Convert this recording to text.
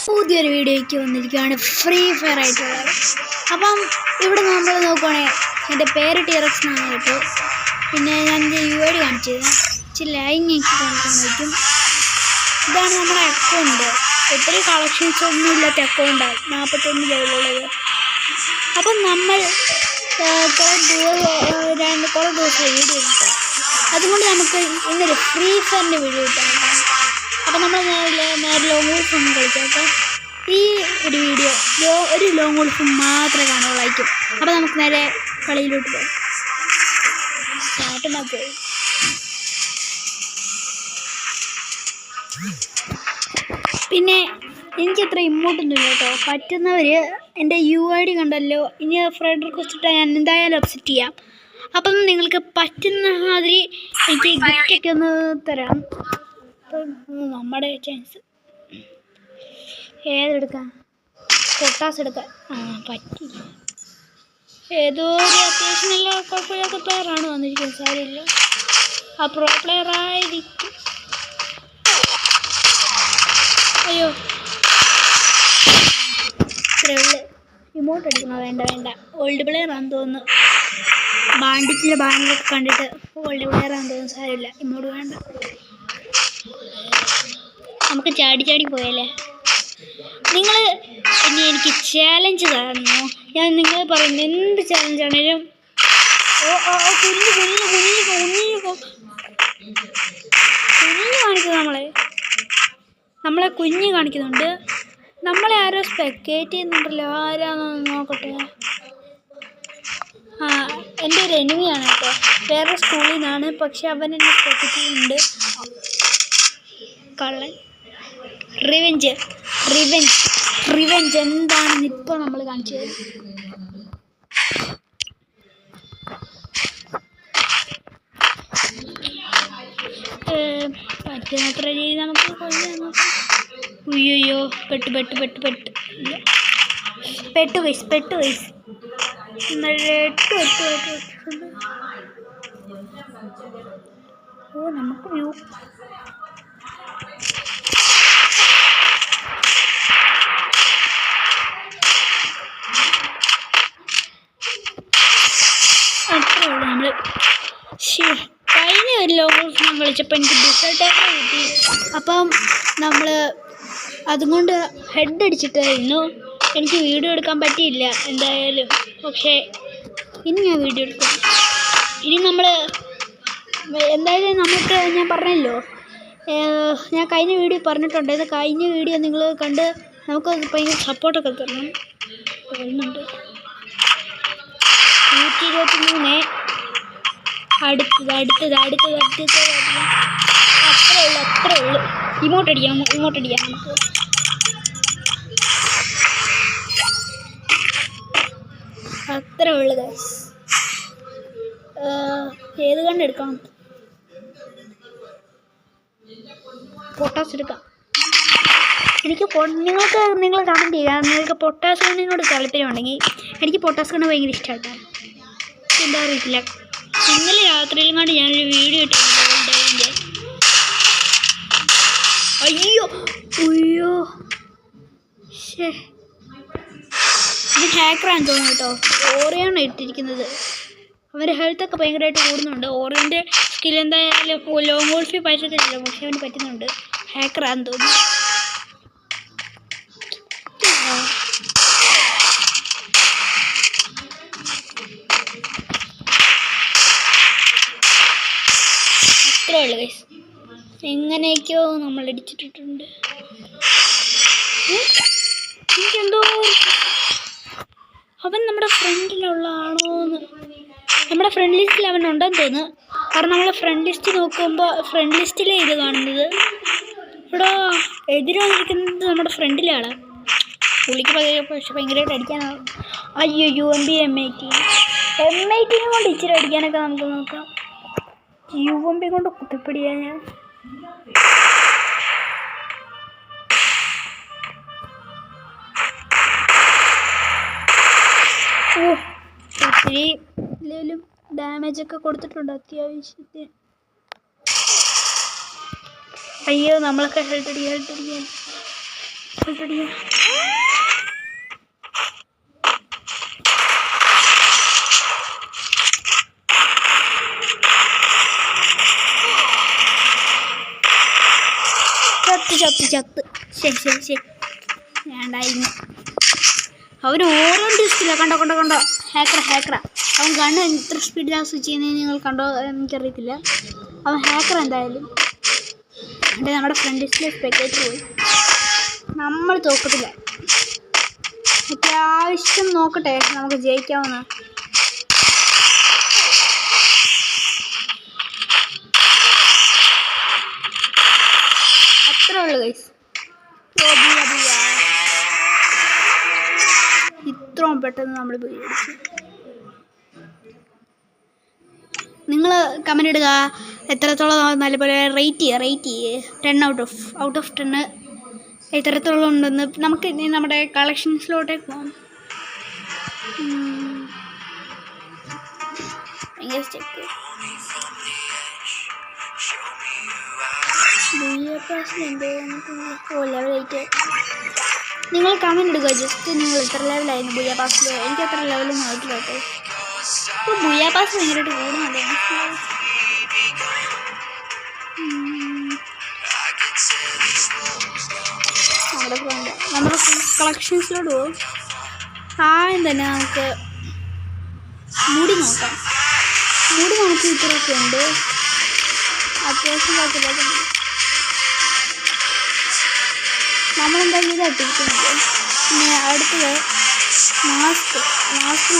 പുതിയൊരു വീഡിയോയ്ക്ക് വന്നിരിക്കുകയാണ് ഫ്രീ ഫയർ ആയിട്ടുള്ളത്. അപ്പം ഇവിടെ നമ്മൾ നോക്കുവാണെങ്കിൽ എൻ്റെ പേര് ടിറക്സ് എന്നാണ് കേട്ടോ. പിന്നെ ഞാൻ എൻ്റെ UID കാണിച്ചത് ഇച്ചിരി ലൈങ്ങൊക്കെ കാണിക്കാൻ പറ്റും. ഇതാണ് നമ്മുടെ അക്കൗണ്ട്. ഒത്തിരി കളക്ഷൻസ് ഒന്നും ഇല്ലാത്ത അക്കൗണ്ടാണ്, 41 ലെവലുള്ളത്. അപ്പം നമ്മൾ കുറേ ദിവസം വീഡിയോ കിട്ടും. അതുകൊണ്ട് നമുക്ക് ഇന്നൊരു ഫ്രീ ഫയറിൻ്റെ വീഡിയോ കിട്ടാം. അപ്പം നമ്മൾ നേരെ ലോങ് വോൾഫ് ഒന്നും കളിക്കാം. ഈ ഒരു വീഡിയോ ഒരു ലോങ് വോൾഫ് മാത്രമേ കാണുള്ളായിരിക്കും. അപ്പം നമുക്ക് നേരെ കളിയിലോട്ട് പോകാം. സ്റ്റാർട്ട്. പിന്നെ എനിക്കത്ര ഇമോട്ടൊന്നുമില്ല കേട്ടോ. പറ്റുന്നവർ എൻ്റെ UID കണ്ടല്ലോ, ഇനി ഫ്രണ്ട് റിക്വസ്റ്റ് ഇട്ടാൽ ഞാൻ എന്തായാലും അക്സെപ്റ്റ് ചെയ്യാം. അപ്പം നിങ്ങൾക്ക് പറ്റുന്ന മാതിരി എനിക്ക് ഗിഫ്റ്റൊക്കെ ഒന്ന് തരാം. അപ്പം നമ്മുടെ ചാൻസ് ഏതെടുക്കാം? പൊട്ടാസ് എടുക്കാം. പറ്റില്ല. ഏതോ ഒരു അത്യാവശ്യം നല്ല കുഴപ്പമില്ലാത്ത പ്ലെയറാണ് വന്നിരിക്കുന്നത്. സാരമില്ല, ആ പ്രോ പ്ലെയർ ആയിരിക്കും. അയ്യോ, ഇത്രയുള്ളൂ. ഇമോട്ട് അടിക്കണോ? വേണ്ട. ഓൾഡ് പ്ലെയർ ആണെന്ന് തോന്നുന്നു. ബാൻഡിറ്റിൻ്റെ ബാനറൊക്കെ കണ്ടിട്ട് ഓൾഡ് പ്ലെയർ ആണെന്ന് തോന്നുന്നു. സാരമില്ല, ഇമോട്ട് വേണ്ട. നമുക്ക് ചാടി പോയാലേ. നിങ്ങൾ ഇനി എനിക്ക് ചാലഞ്ച് തരണോ? ഞാൻ നിങ്ങൾ പറയുന്ന എന്ത് ചാലഞ്ചാണേലും കുഞ്ഞു കാണിക്കുന്നത്. നമ്മളെ കുഞ്ഞ് കാണിക്കുന്നുണ്ട്. നമ്മളെ ആരോ സ്പെക്ടേറ്റ് ചെയ്യുന്നുണ്ടല്ലോ. ആരാണെന്ന് നോക്കട്ടെ. എൻ്റെ ഒരു എനിമിയാണ് കേട്ടോ. വേറെ സ്കൂളിൽ നിന്നാണ്, പക്ഷെ അവൻ എന്നെ സ്പെക്ടേറ്റ് ചെയ്യുന്നുണ്ട്. കള്ളൻ. റിവെഞ്ച് എന്താണെന്ന് ഇപ്പോൾ നമ്മൾ കാണിച്ചു തരും. പറ്റുന്നത്ര രീതി നമുക്ക് കൊല്ലാൻ നോക്കാം. ഉയ്യോ, പെട്ടു. നമുക്ക് വ്യൂ അത്രേ ഉള്ളൂ. നമ്മൾ കഴിഞ്ഞ ഒരു ലോങ് വോൾഫ് ഞാൻ കളിച്ചപ്പോൾ എനിക്ക് ഡിസൾട്ടൊക്കെ കിട്ടി. അപ്പം നമ്മൾ അതുകൊണ്ട് ഹെഡ് അടിച്ചിട്ടായിരുന്നു. എനിക്ക് വീഡിയോ എടുക്കാൻ പറ്റിയില്ല എന്തായാലും. പക്ഷേ ഇനി ഞാൻ വീഡിയോ എടുക്കും. ഇനി നമ്മൾ എന്തായാലും നമുക്ക് ഞാൻ പറഞ്ഞല്ലോ, ഞാൻ കഴിഞ്ഞ വീഡിയോ പറഞ്ഞിട്ടുണ്ടായിരുന്നു. കഴിഞ്ഞ വീഡിയോ നിങ്ങൾ കണ്ട് നമുക്ക് ഭയങ്കര സപ്പോർട്ടൊക്കെ തരണം. വരുന്നുണ്ട് 123. അടുത്തത് അത്രേ ഉള്ളൂ. ഇമോട്ട് അടിക്കാം നമുക്ക്. അത്രേ ഉള്ളു ഗൈസ്. ഏത് കണ്ടെടുക്കാം? പൊട്ടാസ് എടുക്കാം. നിങ്ങൾ കമൻറ്റ് ചെയ്യുക. നിങ്ങൾക്ക് പൊട്ടാസ് ഗണ്ണിനോട് താല്പര്യമുണ്ടെങ്കിൽ. എനിക്ക് പൊട്ടാസ് ഗണ്ണ് ഭയങ്കര ഇഷ്ടമായിട്ടാണ്. എന്താ അറിയത്തില്ല. ഇന്നലെ രാത്രിയിലും കണ്ട് ഞാനൊരു വീഡിയോ ഇട്ടിട്ടുണ്ട്. അയ്യോ ഇത് ഹാക്കറാന്ന് തോന്നുന്നു കേട്ടോ. ഓറിയാണ് ഇട്ടിരിക്കുന്നത്. അവൻ്റെ ഹെൽത്തൊക്കെ ഭയങ്കരമായിട്ട് കൂടുന്നുണ്ട്. ഓറിയൻ്റെ സ്കിൽ എന്തായാലും ലോങ് വോൾഫിൽ പറ്റത്തില്ല, പക്ഷെ അവന് പറ്റുന്നുണ്ട്. ഹാക്കറാന്ന് തോന്നുന്നു. അത്രേ ഉള്ളു ഗൈസ്. എങ്ങനെയൊക്കെയോ നമ്മൾ അടിച്ചിട്ടിട്ടുണ്ട്. എനിക്കെന്തോ അവൻ നമ്മുടെ ഫ്രണ്ടിലുള്ള ആണോന്ന്, നമ്മുടെ ഫ്രണ്ട് ലിസ്റ്റിൽ അവൻ ഉണ്ടെന്ന് തോന്നുന്നു. കാരണം നമ്മൾ ഫ്രണ്ട് ലിസ്റ്റ് നോക്കുമ്പോൾ ഫ്രണ്ട് ലിസ്റ്റിലേ ഇത് കാണുന്നത്. ഇവിടെ എതിരെ വന്നിരിക്കുന്നത് നമ്മുടെ ഫ്രണ്ടിലാണ്. പുള്ളിക്ക് പക്ഷെ ഭയങ്കരമായിട്ട് അടിക്കാനാണ്. അയ്യോ, M18 കൊണ്ട് ഇച്ചിരി അടിക്കാനൊക്കെ നമുക്ക് നോക്കാം. UMP കൊണ്ട് കുത്തിപ്പിടിയാ ഞാൻ. ഒത്തിരി ഇല്ലെങ്കിലും ഡാമേജൊക്കെ കൊടുത്തിട്ടുണ്ട് അത്യാവശ്യത്തിന്. അയ്യോ നമ്മളൊക്കെ ഹെൽത്ത് അടിക്കുക ചത്ത് ശരി വേണ്ടായിരുന്നു. അവർ ഓരോ ഡിസ്കില്ല കണ്ടോ ഹാക്കറ അവൻ കണ്ണ് ഇത്ര സ്പീഡിലാണ് സ്വിച്ച് ചെയ്യുന്നത് നിങ്ങൾ കണ്ടോ എനിക്കറിയത്തില്ല. അവൻ ഹാക്കർ എന്തായാലും. എന്നിട്ട് നമ്മുടെ ഫ്രണ്ട് ഡിസ്കിലെ സ്പെക്ടേറ്റർ പോയി. നമ്മൾ തോക്കത്തില്ല. അത്യാവശ്യം നോക്കട്ടെ നമുക്ക് ജയിക്കാവുന്ന. അത്രേ ഉള്ളു ഗൈസ്. ഇത്രയും പെട്ടെന്ന് നമ്മൾ പേടിച്ചു. നിങ്ങൾ കമൻ്റ് ഇടുക എത്രത്തോളം നല്ലപോലെ റേറ്റ് ചെയ്യുക 10 ഔട്ട് ഓഫ് 10 എത്രത്തോളം ഉണ്ടെന്ന്. നമുക്ക് ഇനി നമ്മുടെ കളക്ഷൻസിലോട്ടേക്ക് പോകാം. നിങ്ങൾ കമൻ്റ് ഇടുക ജസ്റ്റ് നിങ്ങൾ എത്ര ലെവലായിരുന്നു ബുയ പാസിൽ. എനിക്ക് അത്ര ലെവലൊന്നും ആയിട്ടില്ല കേട്ടോ. ഇപ്പോൾ ബുയ പാസ് ഭയങ്കരമായിട്ട് കൂടുന്നുണ്ട്. നമ്മുടെ കളക്ഷൻസിലോട്ട് പോകും. ആദ്യം തന്നെ നമുക്ക് മുടി നോക്കാം. മുടി നമുക്ക് ഇത്രയൊക്കെ ഉണ്ട്. അത്യാവശ്യം കുഴപ്പമില്ല. നമ്മളെന്തായാലും ഇത് ഇട്ടിരിക്കുന്നത്. പിന്നെ അടുത്തത് മാസ്ക്